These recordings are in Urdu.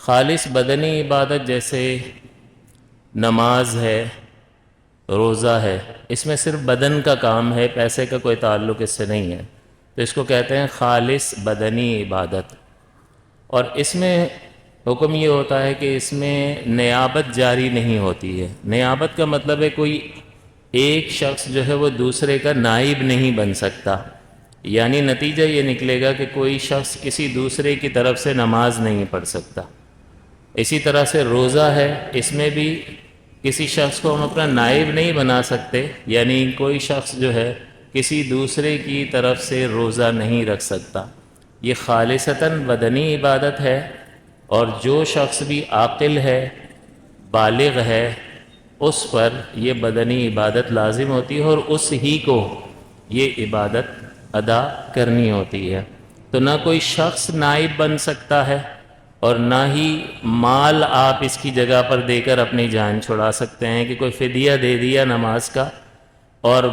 خالص بدنی عبادت جیسے نماز ہے، روزہ ہے، اس میں صرف بدن کا کام ہے، پیسے کا کوئی تعلق اس سے نہیں ہے، تو اس کو کہتے ہیں خالص بدنی عبادت۔ اور اس میں حکم یہ ہوتا ہے کہ اس میں نیابت جاری نہیں ہوتی ہے۔ نیابت کا مطلب ہے کوئی ایک شخص جو ہے وہ دوسرے کا نائب نہیں بن سکتا، یعنی نتیجہ یہ نکلے گا کہ کوئی شخص کسی دوسرے کی طرف سے نماز نہیں پڑھ سکتا۔ اسی طرح سے روزہ ہے، اس میں بھی کسی شخص کو ہم اپنا نائب نہیں بنا سکتے، یعنی کوئی شخص جو ہے کسی دوسرے کی طرف سے روزہ نہیں رکھ سکتا۔ یہ خالصتاً بدنی عبادت ہے، اور جو شخص بھی عاقل ہے، بالغ ہے، اس پر یہ بدنی عبادت لازم ہوتی ہے، اور اس ہی کو یہ عبادت ادا کرنی ہوتی ہے۔ تو نہ کوئی شخص نائب بن سکتا ہے، اور نہ ہی مال آپ اس کی جگہ پر دے کر اپنی جان چھڑا سکتے ہیں کہ کوئی فدیہ دے دیا نماز کا اور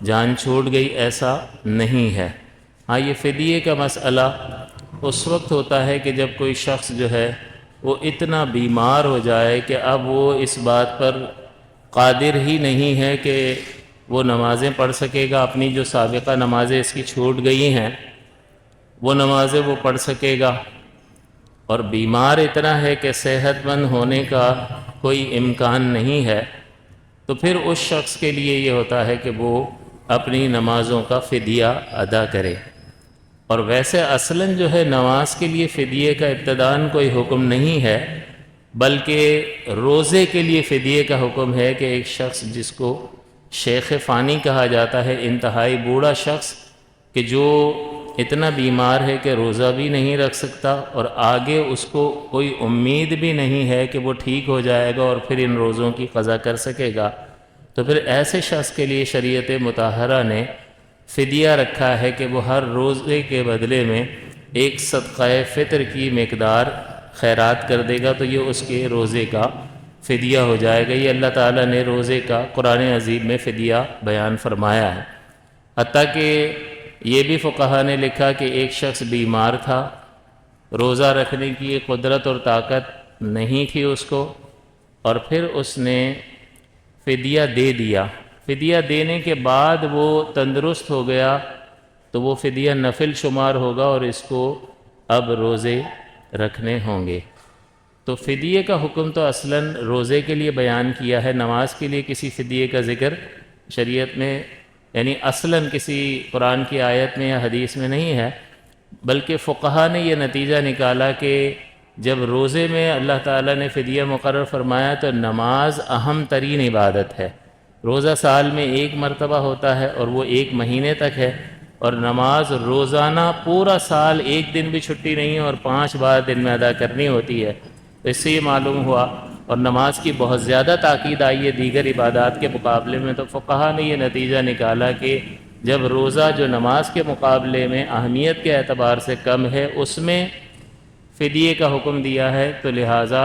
جان چھوٹ گئی، ایسا نہیں ہے۔ ہاں، یہ فدیے کا مسئلہ اس وقت ہوتا ہے کہ جب کوئی شخص جو ہے وہ اتنا بیمار ہو جائے کہ اب وہ اس بات پر قادر ہی نہیں ہے کہ وہ نمازیں پڑھ سکے گا، اپنی جو سابقہ نمازیں اس کی چھوٹ گئی ہیں وہ نمازیں وہ پڑھ سکے گا، اور بیمار اتنا ہے کہ صحت مند ہونے کا کوئی امکان نہیں ہے، تو پھر اس شخص کے لیے یہ ہوتا ہے کہ وہ اپنی نمازوں کا فدیہ ادا کرے۔ اور ویسے اصلاً جو ہے نماز کے لیے فدیے کا ابتداً کوئی حکم نہیں ہے، بلکہ روزے کے لیے فدیے کا حکم ہے کہ ایک شخص جس کو شیخ فانی کہا جاتا ہے، انتہائی بوڑھا شخص کہ جو اتنا بیمار ہے کہ روزہ بھی نہیں رکھ سکتا، اور آگے اس کو کوئی امید بھی نہیں ہے کہ وہ ٹھیک ہو جائے گا اور پھر ان روزوں کی قضا کر سکے گا، تو پھر ایسے شخص کے لیے شریعت مطہرہ نے فدیہ رکھا ہے کہ وہ ہر روزے کے بدلے میں ایک صدقہ فطر کی مقدار خیرات کر دے گا، تو یہ اس کے روزے کا فدیہ ہو جائے گا۔ یہ اللہ تعالیٰ نے روزے کا قرآن عظیم میں فدیہ بیان فرمایا ہے۔ حتیٰ کہ یہ بھی فقہا نے لکھا کہ ایک شخص بیمار تھا، روزہ رکھنے کی قدرت اور طاقت نہیں تھی اس کو، اور پھر اس نے فدیہ دے دیا۔ فدیہ دینے کے بعد وہ تندرست ہو گیا، تو وہ فدیہ نفل شمار ہوگا اور اس کو اب روزے رکھنے ہوں گے۔ تو فدیے کا حکم تو اصلاً روزے کے لیے بیان کیا ہے، نماز کے لیے کسی فدیے کا ذکر شریعت میں یعنی اصلاً کسی قرآن کی آیت میں یا حدیث میں نہیں ہے، بلکہ فقہا نے یہ نتیجہ نکالا کہ جب روزے میں اللہ تعالیٰ نے فدیہ مقرر فرمایا تو نماز اہم ترین عبادت ہے۔ روزہ سال میں ایک مرتبہ ہوتا ہے اور وہ ایک مہینے تک ہے، اور نماز روزانہ پورا سال ایک دن بھی چھٹی نہیں ہے اور 5 بار دن میں ادا کرنی ہوتی ہے۔ تو اس سے یہ معلوم ہوا، اور نماز کی بہت زیادہ تاکید آئی ہے دیگر عبادات کے مقابلے میں، تو فقہا نے یہ نتیجہ نکالا کہ جب روزہ جو نماز کے مقابلے میں اہمیت کے اعتبار سے کم ہے اس میں فدیے کا حکم دیا ہے، تو لہٰذا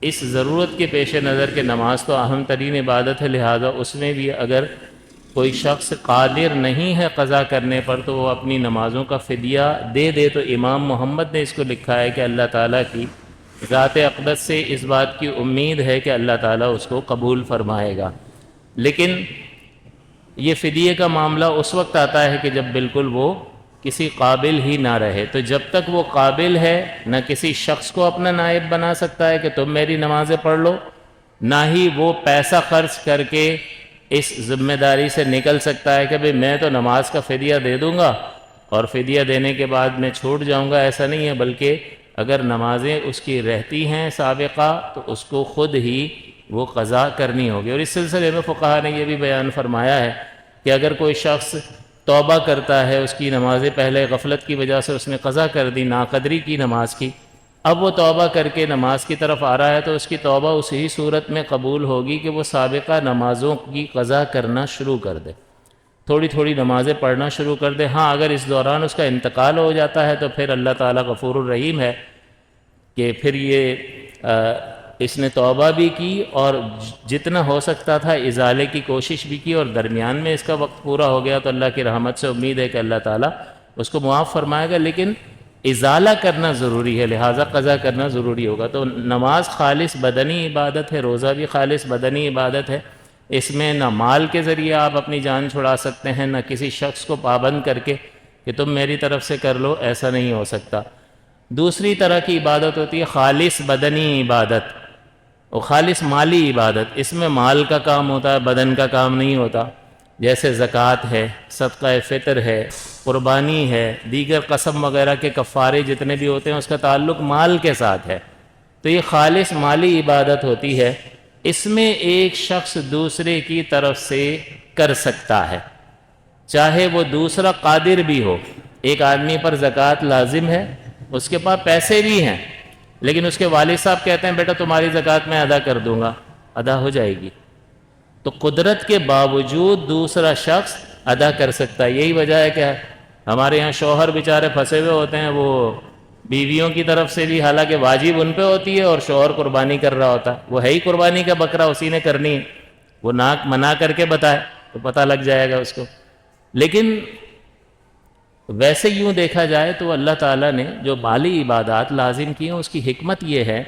اس ضرورت کے پیش نظر کہ نماز تو اہم ترین عبادت ہے، لہٰذا اس میں بھی اگر کوئی شخص قادر نہیں ہے قضا کرنے پر تو وہ اپنی نمازوں کا فدیہ دے دے۔ تو امام محمد نے اس کو لکھا ہے کہ اللہ تعالیٰ کی ذات اقدس سے اس بات کی امید ہے کہ اللہ تعالیٰ اس کو قبول فرمائے گا۔ لیکن یہ فدیے کا معاملہ اس وقت آتا ہے کہ جب بالکل وہ کسی قابل ہی نہ رہے، تو جب تک وہ قابل ہے نہ کسی شخص کو اپنا نائب بنا سکتا ہے کہ تم میری نمازیں پڑھ لو، نہ ہی وہ پیسہ خرچ کر کے اس ذمہ داری سے نکل سکتا ہے کہ بھئی میں تو نماز کا فدیہ دے دوں گا اور فدیہ دینے کے بعد میں چھوٹ جاؤں گا، ایسا نہیں ہے، بلکہ اگر نمازیں اس کی رہتی ہیں سابقہ تو اس کو خود ہی وہ قضا کرنی ہوگی۔ اور اس سلسلے میں فقہا نے یہ بھی بیان فرمایا ہے کہ اگر کوئی شخص توبہ کرتا ہے، اس کی نمازیں پہلے غفلت کی وجہ سے اس نے قضا کر دی، ناقدری کی نماز کی، اب وہ توبہ کر کے نماز کی طرف آ رہا ہے تو اس کی توبہ اسی صورت میں قبول ہوگی کہ وہ سابقہ نمازوں کی قضا کرنا شروع کر دے، تھوڑی تھوڑی نمازیں پڑھنا شروع کر دے۔ ہاں، اگر اس دوران اس کا انتقال ہو جاتا ہے تو پھر اللہ تعالیٰ غفور الرحیم ہے کہ پھر یہ اس نے توبہ بھی کی اور جتنا ہو سکتا تھا ازالے کی کوشش بھی کی، اور درمیان میں اس کا وقت پورا ہو گیا تو اللہ کی رحمت سے امید ہے کہ اللہ تعالیٰ اس کو معاف فرمائے گا۔ لیکن ازالہ کرنا ضروری ہے، لہٰذا قضا کرنا ضروری ہوگا۔ تو نماز خالص بدنی عبادت ہے، روزہ بھی خالص بدنی عبادت ہے۔ اس میں نہ مال کے ذریعے آپ اپنی جان چھڑا سکتے ہیں، نہ کسی شخص کو پابند کر کے کہ تم میری طرف سے کر لو، ایسا نہیں ہو سکتا۔ دوسری طرح کی عبادت ہوتی ہے خالص بدنی عبادت اور خالص مالی عبادت۔ اس میں مال کا کام ہوتا ہے، بدن کا کام نہیں ہوتا، جیسے زکوٰۃ ہے، صدقہ فطر ہے، قربانی ہے، دیگر قسم وغیرہ کے کفارے جتنے بھی ہوتے ہیں اس کا تعلق مال کے ساتھ ہے۔ تو یہ خالص مالی عبادت ہوتی ہے، اس میں ایک شخص دوسرے کی طرف سے کر سکتا ہے، چاہے وہ دوسرا قادر بھی ہو۔ ایک آدمی پر زکوٰۃ لازم ہے، اس کے پاس پیسے بھی ہیں، لیکن اس کے والد صاحب کہتے ہیں بیٹا تمہاری زکوٰۃ میں ادا کر دوں گا، ادا ہو جائے گی۔ تو قدرت کے باوجود دوسرا شخص ادا کر سکتا ہے۔ یہی وجہ ہے کہ ہمارے یہاں شوہر بیچارے پھنسے ہوئے ہوتے ہیں، وہ بیویوں کی طرف سے بھی حالانکہ واجب ان پہ ہوتی ہے اور شوہر قربانی کر رہا ہوتا ہے، وہ ہے ہی قربانی کا بکرا، اسی نے کرنی ہے، وہ ناک منا کر کے بتائے تو پتہ لگ جائے گا اس کو۔ لیکن ویسے یوں دیکھا جائے تو اللہ تعالیٰ نے جو مالی عبادات لازم کی ہیں اس کی حکمت یہ ہے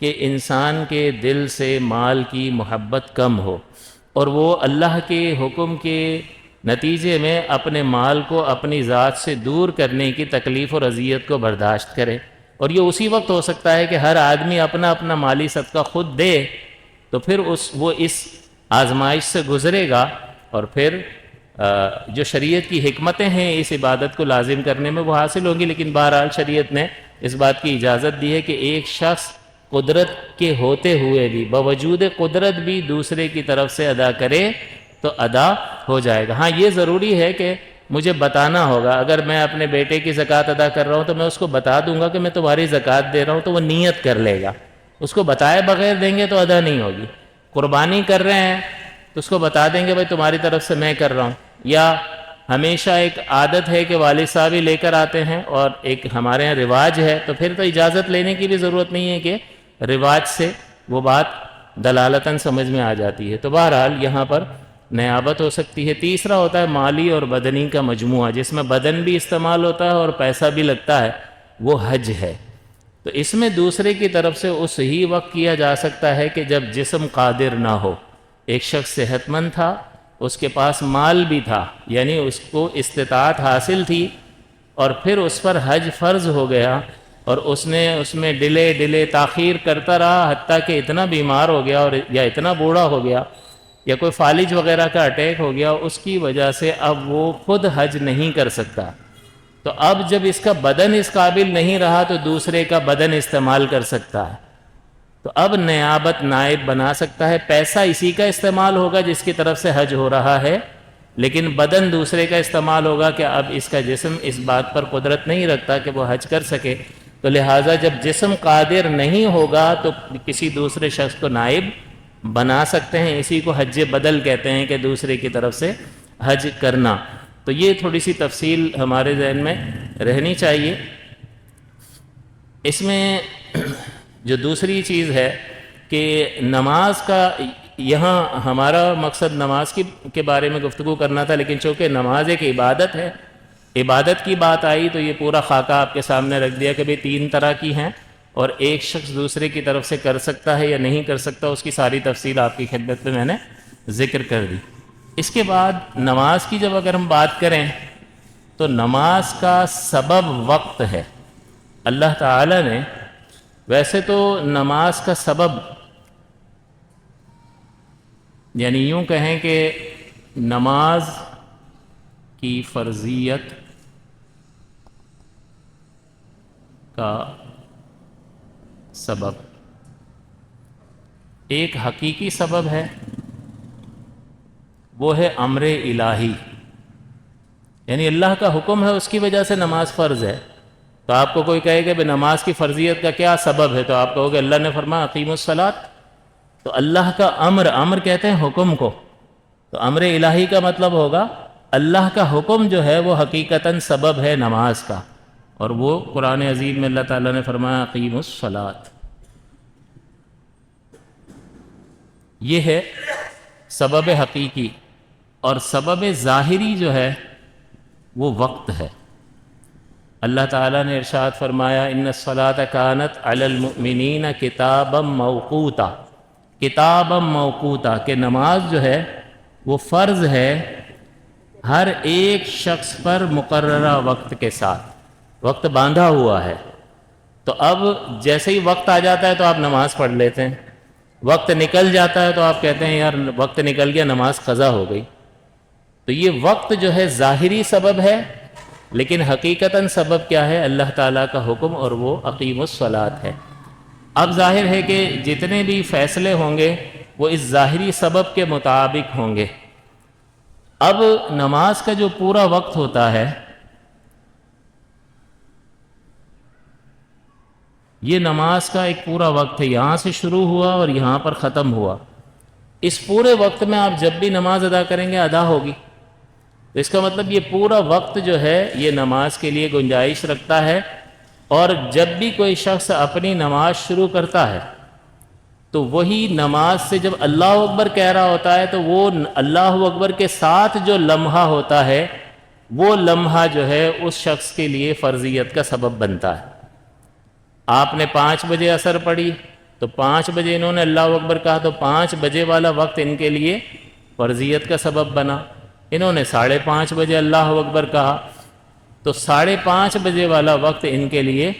کہ انسان کے دل سے مال کی محبت کم ہو اور وہ اللہ کے حکم کے نتیجے میں اپنے مال کو اپنی ذات سے دور کرنے کی تکلیف اور اذیت کو برداشت کرے۔ اور یہ اسی وقت ہو سکتا ہے کہ ہر آدمی اپنا اپنا مالی صدقہ خود دے، تو پھر وہ اس آزمائش سے گزرے گا اور پھر جو شریعت کی حکمتیں ہیں اس عبادت کو لازم کرنے میں وہ حاصل ہوں گی۔ لیکن بہرحال شریعت نے اس بات کی اجازت دی ہے کہ ایک شخص قدرت کے ہوتے ہوئے بھی، بوجود قدرت بھی دوسرے کی طرف سے ادا کرے تو ادا ہو جائے گا۔ ہاں یہ ضروری ہے کہ مجھے بتانا ہوگا، اگر میں اپنے بیٹے کی زکوٰۃ ادا کر رہا ہوں تو میں اس کو بتا دوں گا کہ میں تمہاری زکوٰۃ دے رہا ہوں، تو وہ نیت کر لے گا۔ اس کو بتائے بغیر دیں گے تو ادا نہیں ہوگی۔ قربانی کر رہے ہیں تو اس کو بتا دیں گے بھائی تمہاری طرف سے میں کر رہا ہوں۔ یا ہمیشہ ایک عادت ہے کہ والد صاحب ہی لے کر آتے ہیں اور ایک ہمارے ہاں رواج ہے، تو پھر تو اجازت لینے کی بھی ضرورت نہیں ہے کہ رواج سے وہ بات دلالتاً سمجھ میں آ جاتی ہے۔ تو بہرحال یہاں پر نیابت ہو سکتی ہے۔ تیسرا ہوتا ہے مالی اور بدنی کا مجموعہ، جس میں بدن بھی استعمال ہوتا ہے اور پیسہ بھی لگتا ہے، وہ حج ہے۔ تو اس میں دوسرے کی طرف سے اس ہی وقت کیا جا سکتا ہے کہ جب جسم قادر نہ ہو۔ ایک شخص صحت مند تھا، اس کے پاس مال بھی تھا، یعنی اس کو استطاعت حاصل تھی، اور پھر اس پر حج فرض ہو گیا اور اس نے اس میں ڈیلے تاخیر کرتا رہا حتیٰ کہ اتنا بیمار ہو گیا اور یا اتنا بوڑھا ہو گیا یا کوئی فالج وغیرہ کا اٹیک ہو گیا، اس کی وجہ سے اب وہ خود حج نہیں کر سکتا۔ تو اب جب اس کا بدن اس قابل نہیں رہا تو دوسرے کا بدن استعمال کر سکتا ہے، تو اب نیابت نائب بنا سکتا ہے۔ پیسہ اسی کا استعمال ہوگا جس کی طرف سے حج ہو رہا ہے، لیکن بدن دوسرے کا استعمال ہوگا کہ اب اس کا جسم اس بات پر قدرت نہیں رکھتا کہ وہ حج کر سکے، تو لہٰذا جب جسم قادر نہیں ہوگا تو کسی دوسرے شخص کو نائب بنا سکتے ہیں۔ اسی کو حج بدل کہتے ہیں کہ دوسرے کی طرف سے حج کرنا۔ تو یہ تھوڑی سی تفصیل ہمارے ذہن میں رہنی چاہیے۔ اس میں جو دوسری چیز ہے کہ نماز کا، یہاں ہمارا مقصد نماز کے بارے میں گفتگو کرنا تھا، لیکن چونکہ نماز ایک عبادت ہے، عبادت کی بات آئی تو یہ پورا خاکہ آپ کے سامنے رکھ دیا کہ بھی 3 طرح کی ہیں اور ایک شخص دوسرے کی طرف سے کر سکتا ہے یا نہیں کر سکتا، اس کی ساری تفصیل آپ کی خدمت میں نے ذکر کر دی۔ اس کے بعد نماز کی جب اگر ہم بات کریں تو نماز کا سبب وقت ہے۔ اللہ تعالیٰ نے ویسے تو نماز کا سبب، یعنی یوں کہیں کہ نماز کی فرضیت کا سبب ایک حقیقی سبب ہے، وہ ہے امر الہی، یعنی اللہ کا حکم ہے، اس کی وجہ سے نماز فرض ہے۔ تو آپ کو کوئی کہے کہ بھئی نماز کی فرضیت کا کیا سبب ہے، تو آپ کہو گے اللہ نے فرمایا اقیموا الصلاۃ، تو اللہ کا امر کہتے ہیں حکم کو، تو امر الہی کا مطلب ہوگا اللہ کا حکم جو ہے وہ حقیقتاً سبب ہے نماز کا، اور وہ قرآن عظیم میں اللہ تعالیٰ نے فرمایا اقیموا الصلاۃ۔ یہ ہے سبب حقیقی، اور سبب ظاہری جو ہے وہ وقت ہے۔ اللہ تعالیٰ نے ارشاد فرمایا ان الصلاۃ کانت علی المؤمنین کتابا موقوتا، کتابا موقوتا، کہ نماز جو ہے وہ فرض ہے ہر ایک شخص پر مقررہ وقت کے ساتھ، وقت باندھا ہوا ہے۔ تو اب جیسے ہی وقت آ جاتا ہے تو آپ نماز پڑھ لیتے ہیں، وقت نکل جاتا ہے تو آپ کہتے ہیں یار وقت نکل گیا، نماز قضا ہو گئی۔ تو یہ وقت جو ہے ظاہری سبب ہے، لیکن حقیقتاً سبب کیا ہے؟ اللہ تعالیٰ کا حکم، اور وہ اقیم الصلاۃ ہے۔ اب ظاہر ہے کہ جتنے بھی فیصلے ہوں گے وہ اس ظاہری سبب کے مطابق ہوں گے۔ اب نماز کا جو پورا وقت ہوتا ہے، یہ نماز کا ایک پورا وقت ہے، یہاں سے شروع ہوا اور یہاں پر ختم ہوا۔ اس پورے وقت میں آپ جب بھی نماز ادا کریں گے ادا ہوگی۔ تو اس کا مطلب یہ پورا وقت جو ہے یہ نماز کے لیے گنجائش رکھتا ہے، اور جب بھی کوئی شخص اپنی نماز شروع کرتا ہے تو وہی نماز سے جب اللہ اکبر کہہ رہا ہوتا ہے تو وہ اللہ اکبر کے ساتھ جو لمحہ ہوتا ہے وہ لمحہ جو ہے اس شخص کے لیے فرضیت کا سبب بنتا ہے۔ آپ نے 5 بجے عصر پڑھی تو 5 بجے انہوں نے اللہ اکبر کہا تو 5 بجے والا وقت ان کے لیے فرضیت کا سبب بنا۔ انہوں نے 5:30 بجے اللہ اکبر کہا تو 5:30 بجے والا وقت ان کے لیے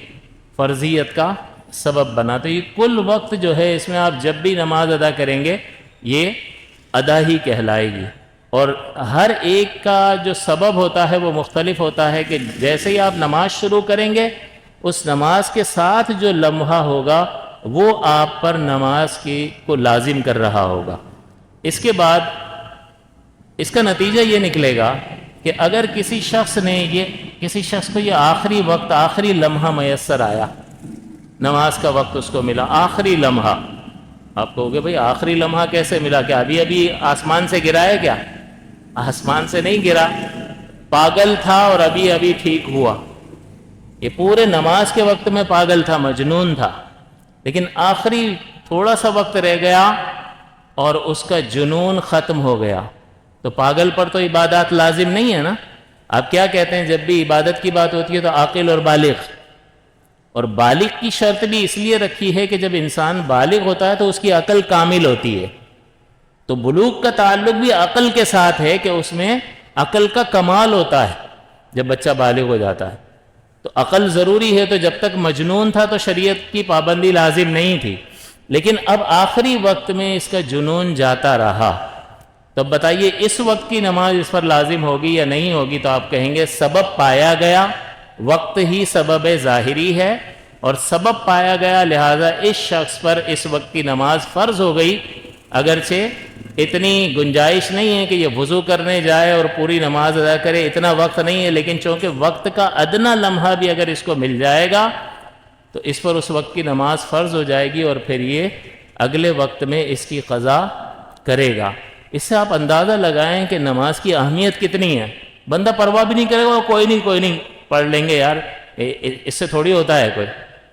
فرضیت کا سبب بنا۔ تو یہ کل وقت جو ہے اس میں آپ جب بھی نماز ادا کریں گے یہ ادا ہی کہلائے گی، اور ہر ایک کا جو سبب ہوتا ہے وہ مختلف ہوتا ہے، کہ جیسے ہی آپ نماز شروع کریں گے اس نماز کے ساتھ جو لمحہ ہوگا وہ آپ پر نماز کو لازم کر رہا ہوگا۔ اس کے بعد اس کا نتیجہ یہ نکلے گا کہ اگر کسی شخص کو یہ آخری وقت، آخری لمحہ میسر آیا، نماز کا وقت اس کو ملا، آخری لمحہ، آپ کہو گے بھئی آخری لمحہ کیسے ملا؟ کہ ابھی آسمان سے گرا ہے کیا؟ آسمان سے نہیں گرا، پاگل تھا اور ابھی ٹھیک ہوا۔ یہ پورے نماز کے وقت میں پاگل تھا، مجنون تھا، لیکن آخری تھوڑا سا وقت رہ گیا اور اس کا جنون ختم ہو گیا۔ تو پاگل پر تو عبادات لازم نہیں ہے نا۔ آپ کیا کہتے ہیں جب بھی عبادت کی بات ہوتی ہے تو عاقل اور بالغ، اور بالغ کی شرط بھی اس لیے رکھی ہے کہ جب انسان بالغ ہوتا ہے تو اس کی عقل کامل ہوتی ہے۔ تو بلوغ کا تعلق بھی عقل کے ساتھ ہے کہ اس میں عقل کا کمال ہوتا ہے جب بچہ بالغ ہو جاتا ہے۔ تو عقل ضروری ہے، تو جب تک مجنون تھا تو شریعت کی پابندی لازم نہیں تھی، لیکن اب آخری وقت میں اس کا جنون جاتا رہا، تو بتائیے اس وقت کی نماز اس پر لازم ہوگی یا نہیں ہوگی؟ تو آپ کہیں گے سبب پایا گیا، وقت ہی سبب ظاہری ہے، اور سبب پایا گیا لہذا اس شخص پر اس وقت کی نماز فرض ہو گئی، اگرچہ اتنی گنجائش نہیں ہے کہ یہ وضو کرنے جائے اور پوری نماز ادا کرے، اتنا وقت نہیں ہے، لیکن چونکہ وقت کا ادنا لمحہ بھی اگر اس کو مل جائے گا تو اس پر اس وقت کی نماز فرض ہو جائے گی، اور پھر یہ اگلے وقت میں اس کی قضا کرے گا۔ اس سے آپ اندازہ لگائیں کہ نماز کی اہمیت کتنی ہے۔ بندہ پرواہ بھی نہیں کرے گا، کوئی نہیں پڑھ لیں گے یار، اس سے تھوڑی ہوتا ہے کوئی،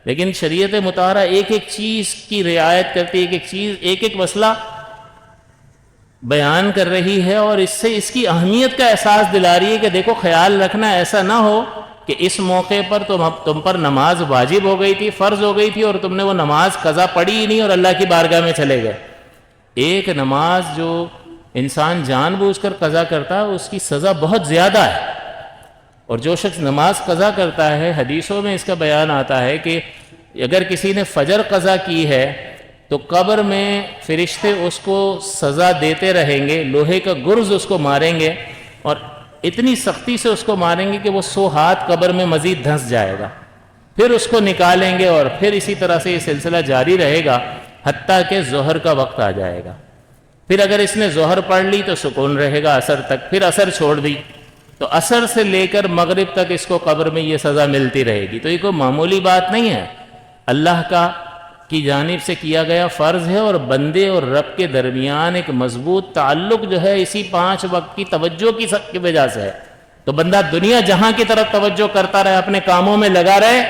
لیکن شریعت مطہرہ ایک ایک چیز کی رعایت کرتی ہے، ایک ایک مسئلہ بیان کر رہی ہے، اور اس سے اس کی اہمیت کا احساس دلا رہی ہے کہ دیکھو خیال رکھنا، ایسا نہ ہو کہ اس موقع پر تم پر نماز واجب ہو گئی تھی، فرض ہو گئی تھی، اور تم نے وہ نماز قضا پڑھی ہی نہیں اور اللہ کی بارگاہ میں چلے گئے۔ ایک نماز جو انسان جان بوجھ کر قضا کرتا ہے اس کی سزا بہت زیادہ ہے، اور جو شخص نماز قضا کرتا ہے، حدیثوں میں اس کا بیان آتا ہے کہ اگر کسی نے فجر قضا کی ہے تو قبر میں فرشتے اس کو سزا دیتے رہیں گے، لوہے کا گرز اس کو ماریں گے، اور اتنی سختی سے اس کو ماریں گے کہ وہ 100 ہاتھ قبر میں مزید دھنس جائے گا، پھر اس کو نکالیں گے، اور پھر اسی طرح سے یہ سلسلہ جاری رہے گا حتیٰ کہ ظہر کا وقت آ جائے گا۔ پھر اگر اس نے ظہر پڑھ لی تو سکون رہے گا عصر تک، پھر عصر چھوڑ دی تو عصر سے لے کر مغرب تک اس کو قبر میں یہ سزا ملتی رہے گی۔ تو یہ کوئی معمولی بات نہیں ہے، اللہ کی جانب سے کیا گیا فرض ہے، اور بندے اور رب کے درمیان ایک مضبوط تعلق جو ہے اسی 5 وقت کی توجہ کی وجہ سے ہے۔ تو بندہ دنیا جہاں کی طرف توجہ کرتا رہے، اپنے کاموں میں لگا رہے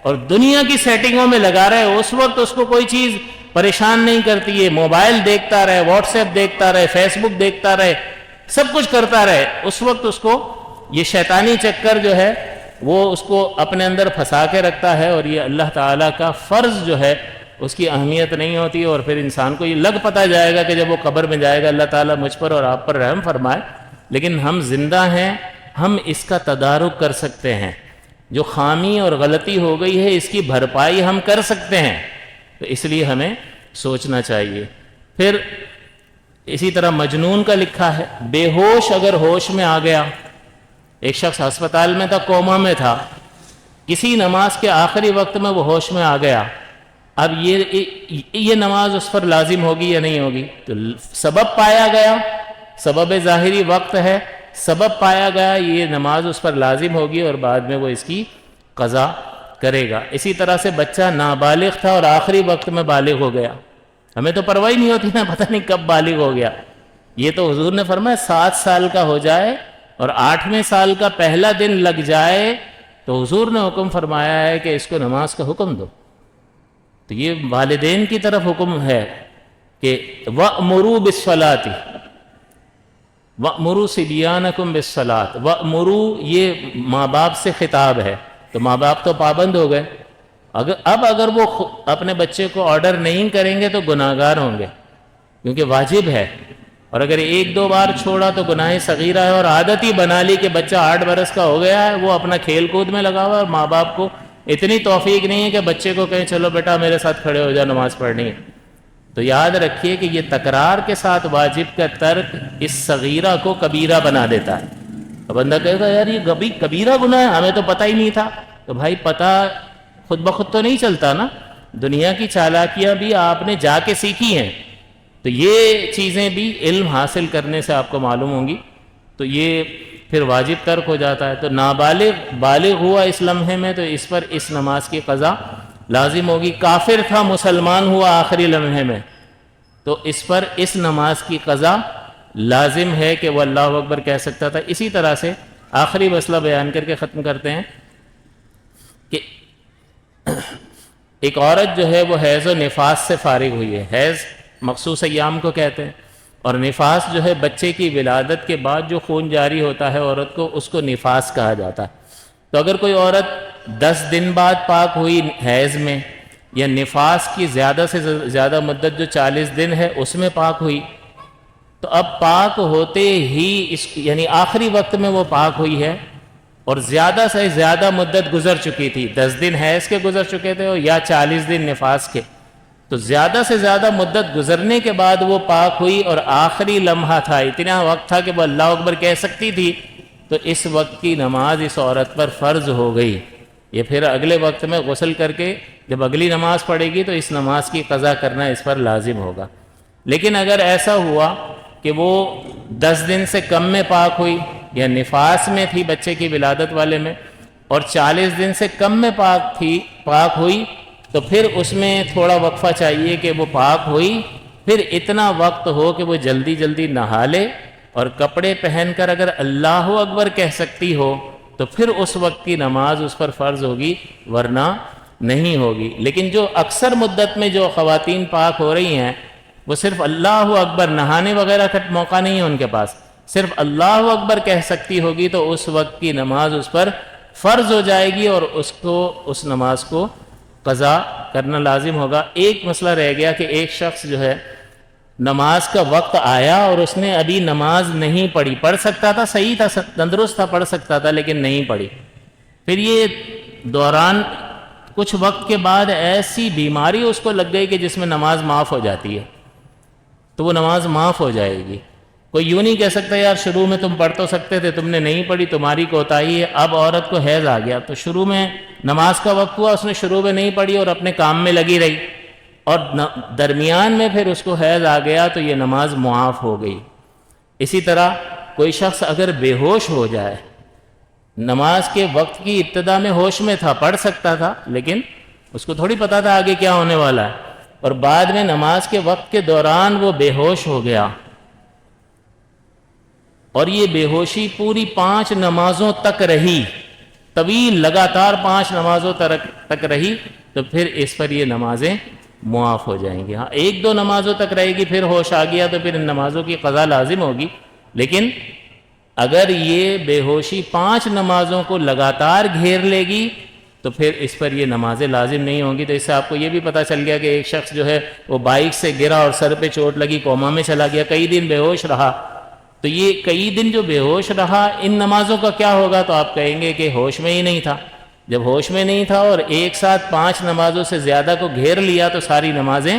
اور دنیا کی سیٹنگوں میں لگا رہے، اس وقت اس کو کوئی چیز پریشان نہیں کرتی ہے، موبائل دیکھتا رہے، واٹس ایپ دیکھتا رہے، فیس بک دیکھتا رہے، سب کچھ کرتا رہے، اس وقت اس کو یہ شیطانی چکر جو ہے وہ اس کو اپنے اندر پھنسا کے رکھتا ہے، اور یہ اللہ تعالیٰ کا فرض جو ہے اس کی اہمیت نہیں ہوتی، اور پھر انسان کو یہ لگ پتہ جائے گا کہ جب وہ قبر میں جائے گا اللہ تعالیٰ مجھ پر اور آپ پر رحم فرمائے، لیکن ہم زندہ ہیں، ہم اس کا تدارک کر سکتے ہیں، جو خامی اور غلطی ہو گئی ہے اس کی بھرپائی ہم کر سکتے ہیں، تو اس لیے ہمیں سوچنا چاہیے۔ پھر اسی طرح مجنون کا لکھا ہے، بے ہوش اگر ہوش میں آ گیا، ایک شخص ہسپتال میں تھا، کوما میں تھا، کسی نماز کے آخری وقت میں وہ ہوش میں آ گیا، اب یہ نماز اس پر لازم ہوگی یا نہیں ہوگی؟ تو سبب پایا گیا، سبب ظاہری وقت ہے، سبب پایا گیا، یہ نماز اس پر لازم ہوگی اور بعد میں وہ اس کی قضا کرے گا۔ اسی طرح سے بچہ نابالغ تھا اور آخری وقت میں بالغ ہو گیا، ہمیں تو پرواہ نہیں ہوتی نا، پتہ نہیں کب بالغ ہو گیا، یہ تو حضور نے فرمایا 7 سال کا ہو جائے اور 8ویں سال کا پہلا دن لگ جائے تو حضور نے حکم فرمایا ہے کہ اس کو نماز کا حکم دو۔ تو یہ والدین کی طرف حکم ہے کہ وَأْمُرُوا بِالصَّلَاةِ وَأْمُرُوا صِبْيَانَكُمْ بِالصَّلَاةِ، وَأْمُرُوا یہ ماں باپ سے خطاب ہے، تو ماں باپ تو پابند ہو گئے، اگر وہ اپنے بچے کو آرڈر نہیں کریں گے تو گناہگار ہوں گے، کیونکہ واجب ہے، اور اگر 1-2 بار چھوڑا تو گناہ صغیرہ ہے، اور عادت ہی بنا لی کہ بچہ 8 برس کا ہو گیا ہے، وہ اپنا کھیل کود میں لگا ہوا ہے، اور ماں باپ کو اتنی توفیق نہیں ہے کہ بچے کو کہیں چلو بیٹا میرے ساتھ کھڑے ہو جا نماز پڑھنی ہے۔ تو یاد رکھیے کہ یہ تکرار کے ساتھ واجب کا ترک اس صغیرہ کو کبیرہ بنا دیتا ہے۔ تو بندہ کہے گا یار یہ کبیرہ گناہ ہے، ہمیں تو پتہ ہی نہیں تھا۔ تو بھائی پتہ خود بخود تو نہیں چلتا نا، دنیا کی چالاکیاں بھی آپ نے جا کے سیکھی ہیں، تو یہ چیزیں بھی علم حاصل کرنے سے آپ کو معلوم ہوں گی، تو یہ پھر واجب ترک ہو جاتا ہے۔ تو نابالغ بالغ ہوا اس لمحے میں تو اس پر اس نماز کی قضا لازم ہوگی۔ کافر تھا مسلمان ہوا آخری لمحے میں تو اس پر اس نماز کی قضا لازم ہے کہ وہ اللہ اکبر کہہ سکتا تھا۔ اسی طرح سے آخری مسئلہ بیان کر کے ختم کرتے ہیں کہ ایک عورت جو ہے وہ حیض و نفاس سے فارغ ہوئی ہے، حیض مخصوص ایام کو کہتے ہیں، اور نفاس جو ہے بچے کی ولادت کے بعد جو خون جاری ہوتا ہے عورت کو، اس کو نفاس کہا جاتا ہے۔ تو اگر کوئی عورت 10 دن بعد پاک ہوئی حیض میں، یا نفاس کی زیادہ سے زیادہ مدت جو 40 دن ہے اس میں پاک ہوئی، تو اب پاک ہوتے ہی یعنی آخری وقت میں وہ پاک ہوئی ہے اور زیادہ سے زیادہ مدت گزر چکی تھی، 10 دن حیض کے گزر چکے تھے یا 40 دن نفاس کے، تو زیادہ سے زیادہ مدت گزرنے کے بعد وہ پاک ہوئی اور آخری لمحہ تھا، اتنا وقت تھا کہ وہ اللہ اکبر کہہ سکتی تھی، تو اس وقت کی نماز اس عورت پر فرض ہو گئی۔ یہ پھر اگلے وقت میں غسل کر کے جب اگلی نماز پڑھے گی تو اس نماز کی قضا کرنا اس پر لازم ہوگا۔ لیکن اگر ایسا ہوا کہ وہ 10 دن سے کم میں پاک ہوئی یا نفاس میں تھی بچے کی ولادت والے میں، اور 40 دن سے کم میں پاک ہوئی، تو پھر اس میں تھوڑا وقفہ چاہیے کہ وہ پاک ہوئی، پھر اتنا وقت ہو کہ وہ جلدی جلدی نہا لے اور کپڑے پہن کر اگر اللہ اکبر کہہ سکتی ہو تو پھر اس وقت کی نماز اس پر فرض ہوگی، ورنہ نہیں ہوگی۔ لیکن جو اکثر مدت میں جو خواتین پاک ہو رہی ہیں وہ صرف اللہ اکبر، نہانے وغیرہ کا موقع نہیں ہے ان کے پاس، صرف اللہ اکبر کہہ سکتی ہوگی تو اس وقت کی نماز اس پر فرض ہو جائے گی اور اس نماز کو قضا کرنا لازم ہوگا۔ ایک مسئلہ رہ گیا کہ ایک شخص جو ہے نماز کا وقت آیا اور اس نے ابھی نماز نہیں پڑھی، پڑھ سکتا تھا، صحیح تھا، تندرست تھا، پڑھ سکتا تھا لیکن نہیں پڑھی، پھر یہ دوران کچھ وقت کے بعد ایسی بیماری اس کو لگ گئی کہ جس میں نماز معاف ہو جاتی ہے، تو وہ نماز معاف ہو جائے گی۔ کوئی یوں نہیں کہہ سکتا یار شروع میں تم پڑھ تو سکتے تھے، تم نے نہیں پڑھی، تمہاری کوتاہی ہے۔ اب عورت کو حیض آ گیا تو شروع میں نماز کا وقت ہوا، اس نے شروع میں نہیں پڑھی اور اپنے کام میں لگی رہی، اور درمیان میں پھر اس کو حیض آ گیا تو یہ نماز معاف ہو گئی۔ اسی طرح کوئی شخص اگر بے ہوش ہو جائے، نماز کے وقت کی ابتدا میں ہوش میں تھا، پڑھ سکتا تھا لیکن اس کو تھوڑی پتا تھا آگے کیا ہونے والا ہے، اور بعد میں نماز کے وقت کے دوران وہ بے ہوش ہو گیا، اور یہ بے ہوشی پوری 5 نمازوں تک رہی، طویل لگاتار 5 نمازوں تک رہی، تو پھر اس پر یہ نمازیں معاف ہو جائیں گی۔ ہاں 1-2 نمازوں تک رہے گی، پھر ہوش آ گیا تو پھر ان نمازوں کی قضا لازم ہوگی، لیکن اگر یہ بے ہوشی 5 نمازوں کو لگاتار گھیر لے گی تو پھر اس پر یہ نمازیں لازم نہیں ہوں گی۔ تو اس سے آپ کو یہ بھی پتہ چل گیا کہ ایک شخص جو ہے وہ بائک سے گرا اور سر پہ چوٹ لگی، کوما میں چلا گیا، کئی دن بے ہوش رہا۔ تو یہ کئی دن جو بے ہوش رہا، ان نمازوں کا کیا ہوگا؟ تو آپ کہیں گے کہ ہوش میں ہی نہیں تھا۔ جب ہوش میں نہیں تھا اور ایک ساتھ 5 نمازوں سے زیادہ کو گھیر لیا تو ساری نمازیں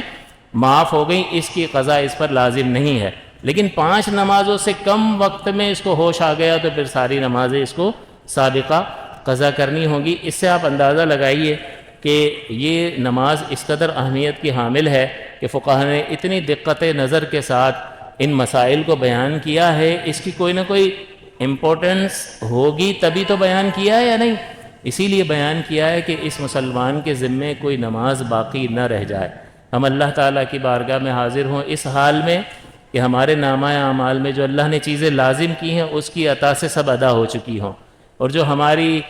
معاف ہو گئیں، اس کی قضا اس پر لازم نہیں ہے۔ لیکن 5 نمازوں سے کم وقت میں اس کو ہوش آ گیا تو پھر ساری نمازیں اس کو سابقہ قضا کرنی ہوگی۔ اس سے آپ اندازہ لگائیے کہ یہ نماز اس قدر اہمیت کی حامل ہے کہ فقہا نے اتنی دقت نظر کے ساتھ ان مسائل کو بیان کیا ہے۔ اس کی کوئی نہ کوئی امپورٹنس ہوگی تبھی تو بیان کیا ہے یا نہیں؟ اسی لیے بیان کیا ہے کہ اس مسلمان کے ذمے کوئی نماز باقی نہ رہ جائے۔ ہم اللہ تعالیٰ کی بارگاہ میں حاضر ہوں اس حال میں کہ ہمارے نامہ اعمال میں جو اللہ نے چیزیں لازم کی ہیں اس کی عطا سے سب ادا ہو چکی ہوں، اور جو ہماری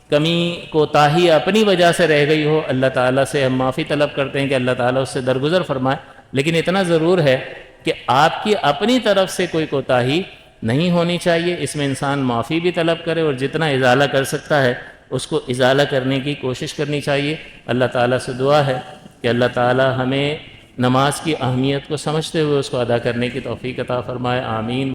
کمی کوتاہی اپنی وجہ سے رہ گئی ہو، اللہ تعالیٰ سے ہم معافی طلب کرتے ہیں کہ اللہ تعالیٰ اس سے درگزر فرمائے۔ لیکن اتنا ضرور ہے کہ آپ کی اپنی طرف سے کوئی کوتاہی نہیں ہونی چاہیے، اس میں انسان معافی بھی طلب کرے اور جتنا ازالہ کر سکتا ہے اس کو ازالہ کرنے کی کوشش کرنی چاہیے۔ اللہ تعالیٰ سے دعا ہے کہ اللہ تعالیٰ ہمیں نماز کی اہمیت کو سمجھتے ہوئے اس کو ادا کرنے کی توفیق عطا فرمائے، آمین۔